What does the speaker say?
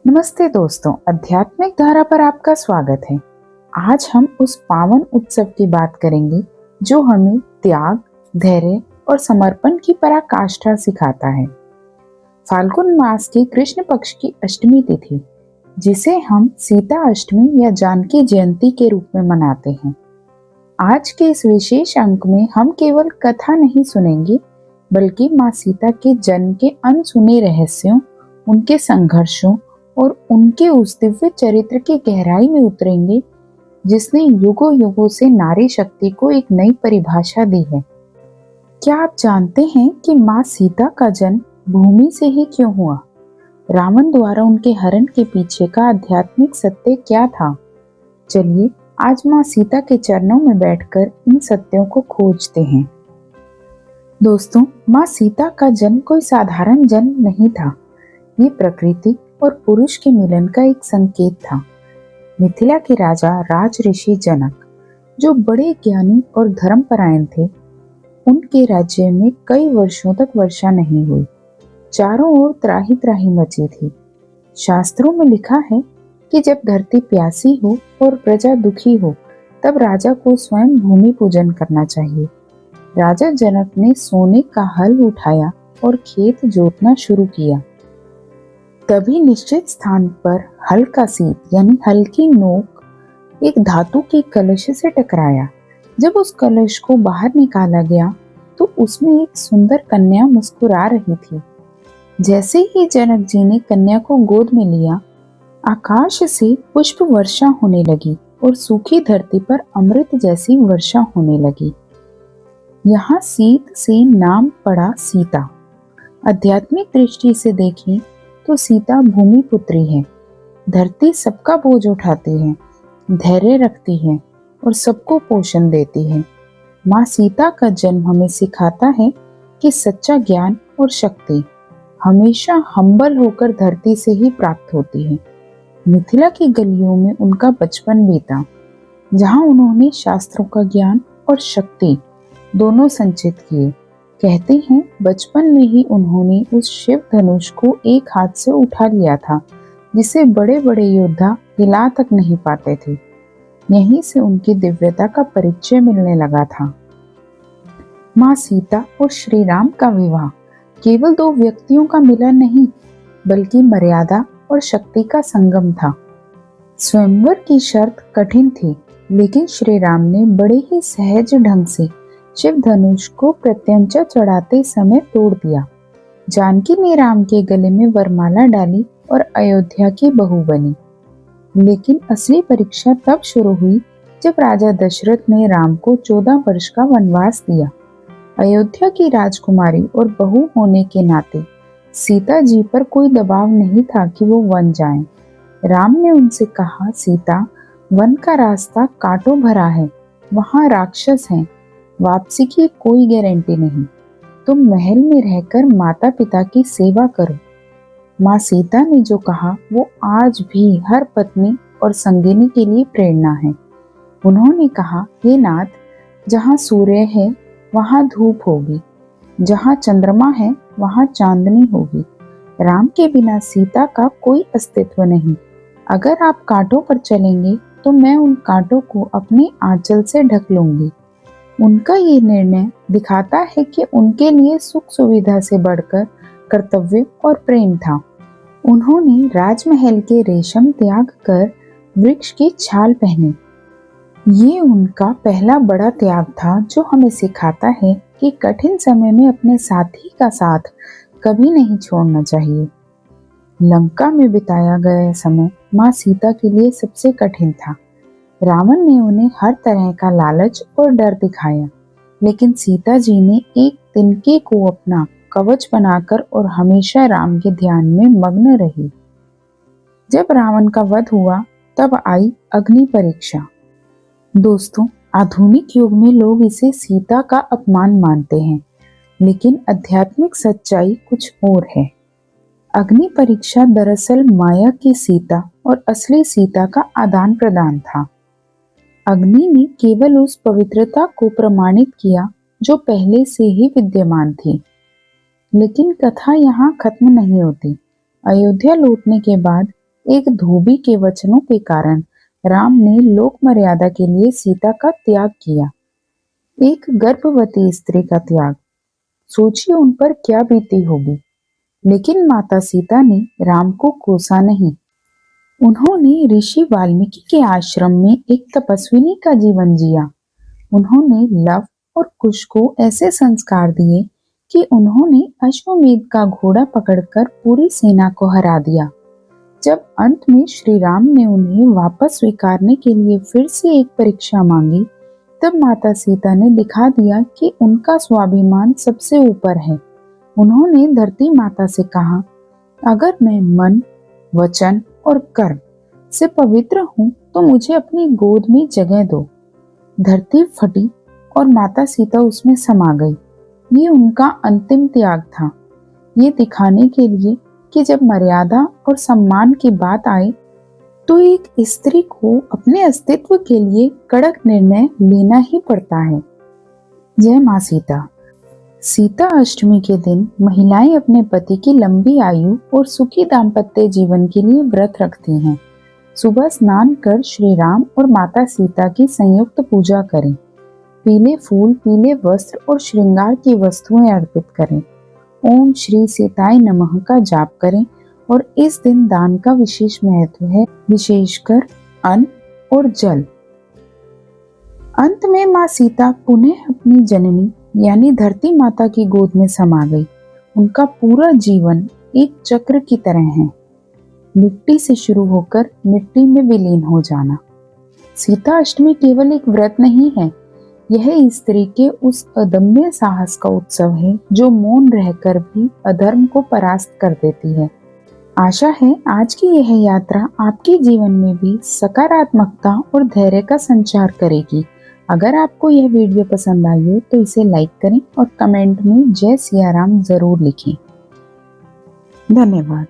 नमस्ते दोस्तों, आध्यात्मिक धारा पर आपका स्वागत है। आज हम उस पावन उत्सव की बात करेंगे जो हमें त्याग, धैर्य और समर्पण की पराकाष्ठा सिखाता है। फाल्गुन मास के कृष्ण पक्ष की अष्टमी तिथि, जिसे हम सीता अष्टमी या जानकी जयंती के रूप में मनाते हैं। आज के इस विशेष अंक में हम केवल कथा नहीं सुनेंगे, बल्कि माँ सीता के जन्म के अनसुने रहस्यों, उनके संघर्षों और उनके उस दिव्य चरित्र की गहराई में उतरेंगे जिसने युगों युगों से नारी शक्ति को एक नई परिभाषा दी है। क्या आप जानते हैं कि माँ सीता का जन्म भूमि से ही क्यों हुआ? रावण द्वारा उनके हरण के पीछे का आध्यात्मिक सत्य क्या था? चलिए आज माँ सीता के चरणों में बैठकर इन सत्यों को खोजते हैं। दोस्तों, माँ सीता का जन्म कोई साधारण जन्म नहीं था। ये प्रकृति और पुरुष के मिलन का एक संकेत था। मिथिला के राजा राज ऋषि जनक, जो बड़े ज्ञानी और धर्मपरायण थे, उनके राज्य में कई वर्षों तक वर्षा नहीं हुई। चारों ओर त्राही त्राही मची थी। शास्त्रों में लिखा है कि जब धरती प्यासी हो और प्रजा दुखी हो, तब राजा को स्वयं भूमि पूजन करना चाहिए। राजा जनक ने सोने का हल उठाया और खेत जोतना शुरू किया। तभी निश्चित स्थान पर हल का सीप यानी हल की नोक एक धातु के कलश से टकराया। जब उस कलश को बाहर निकाला गया तो उसमें एक सुंदर कन्या मुस्कुरा रही थी। जैसे ही जनक जी ने कन्या को गोद में लिया, आकाश से पुष्प वर्षा होने लगी और सूखी धरती पर अमृत जैसी वर्षा होने लगी। यहाँ सीत से नाम पड़ा सीता। आध्यात्मिक दृष्टि से देखें तो सीता भूमि पुत्री है। धरती सबका बोझ उठाती है, धैर्य रखती है और सबको पोषण देती है। माँ सीता का जन्म हमें सिखाता है कि सच्चा ज्ञान और शक्ति हमेशा हम्बल होकर धरती से ही प्राप्त होती है। मिथिला की गलियों में उनका बचपन बीता, जहाँ उन्होंने शास्त्रों का ज्ञान और शक्ति दोनों संचित किए। कहते हैं बचपन में ही उन्होंने उस शिव धनुष को एक हाथ से उठा लिया था, जिसे बड़े बड़े योद्धा हिला तक नहीं पाते थे। यहीं से उनकी दिव्यता का परिचय मिलने लगा था। माँ सीता और श्री राम का विवाह केवल दो व्यक्तियों का मिलन नहीं, बल्कि मर्यादा और शक्ति का संगम था। स्वयंवर की शर्त कठिन थी, लेकिन श्री राम ने बड़े ही सहज ढंग से शिव धनुष को प्रत्यंचा चढ़ाते समय तोड़ दिया। जानकी ने राम के गले में वरमाला डाली और अयोध्या की बहू बनी। लेकिन असली परीक्षा तब शुरू हुई जब राजा दशरथ ने राम को 14 वर्ष का वनवास दिया। अयोध्या की राजकुमारी और बहू होने के नाते सीता जी पर कोई दबाव नहीं था कि वो वन जाएं। राम ने उनसे कहा, सीता, वन का रास्ता कांटों भरा है, वहां राक्षस हैं, वापसी की कोई गारंटी नहीं। तुम महल में रहकर माता पिता की सेवा करो। माँ सीता ने जो कहा वो आज भी हर पत्नी और संगिनी के लिए प्रेरणा है। उन्होंने कहा, हे नाथ, जहाँ सूर्य है वहाँ धूप होगी, जहाँ चंद्रमा है वहाँ चांदनी होगी। राम के बिना सीता का कोई अस्तित्व नहीं। अगर आप कांटों पर चलेंगे तो मैं उन कांटों को अपने आंचल से ढक लूंगी। उनका ये निर्णय दिखाता है कि उनके लिए सुख सुविधा से बढ़कर कर्तव्य और प्रेम था। उन्होंने राजमहल के रेशम त्याग कर वृक्ष की छाल पहनी। ये उनका पहला बड़ा त्याग था, जो हमें सिखाता है कि कठिन समय में अपने साथी का साथ कभी नहीं छोड़ना चाहिए। लंका में बिताया गया समय माँ सीता के लिए सबसे कठिन था। रावण ने उन्हें हर तरह का लालच और डर दिखाया, लेकिन सीता जी ने एक तिनके को अपना कवच बनाकर और हमेशा राम के ध्यान में मग्न रही। जब रावण का वध हुआ, तब आई अग्नि परीक्षा। दोस्तों, आधुनिक युग में लोग इसे सीता का अपमान मानते हैं, लेकिन आध्यात्मिक सच्चाई कुछ और है। अग्नि परीक्षा दरअसल माया की सीता और असली सीता का आदान प्रदान था। अग्नि ने केवल उस पवित्रता को प्रमाणित किया जो पहले से ही विद्यमान थी। लेकिन कथा यहाँ खत्म नहीं होती। अयोध्या लौटने के बाद एक धोबी के वचनों के कारण राम ने लोक मर्यादा के लिए सीता का त्याग किया। एक गर्भवती स्त्री का त्याग, सोचिए उन पर क्या बीती होगी। लेकिन माता सीता ने राम को कोसा नहीं। उन्होंने ऋषि वाल्मीकि के आश्रम में एक तपस्विनी का जीवन जिया। उन्होंने लव और कुश को ऐसे संस्कार दिए कि उन्होंने अश्वमेध का घोड़ा पकड़कर पूरी सेना को हरा दिया। जब अंत में श्री राम ने उन्हें वापस स्वीकारने के लिए फिर से एक परीक्षा मांगी, तब माता सीता ने दिखा दिया कि उनका स्वाभिमान सबसे ऊपर है। उन्होंने धरती माता से कहा, अगर मैं मन, वचन और कर्म से पवित्र हूँ तो मुझे अपनी गोद में जगह दो। धरती फटी और माता सीता उसमें समा गई। ये उनका अंतिम त्याग था, ये दिखाने के लिए कि जब मर्यादा और सम्मान की बात आए तो एक स्त्री को अपने अस्तित्व के लिए कड़क निर्णय लेना ही पड़ता है। जय माँ सीता। सीता अष्टमी के दिन महिलाएं अपने पति की लंबी आयु और सुखी दाम्पत्य जीवन के लिए व्रत रखती हैं। सुबह स्नान कर श्री राम और माता सीता की संयुक्त पूजा करें। पीले फूल, पीले वस्त्र और श्रृंगार की वस्तुएं अर्पित करें। ओम श्री सीताय नमः का जाप करें और इस दिन दान का विशेष महत्व है, विशेषकर अन्न और जल। अंत में माँ सीता पुनः अपनी जननी यानी धरती माता की गोद में समा गई। उनका पूरा जीवन एक चक्र की तरह है, मिट्टी से शुरू होकर मिट्टी में विलीन हो जाना। सीता अष्टमी केवल एक व्रत नहीं है, यह स्त्री के उस अदम्य साहस का उत्सव है जो मौन रहकर भी अधर्म को परास्त कर देती है। आशा है आज की यह यात्रा आपके जीवन में भी सकारात्मकता और धैर्य का संचार करेगी। अगर आपको यह वीडियो पसंद आई हो तो इसे लाइक करें और कमेंट में जय सिया राम जरूर लिखें। धन्यवाद।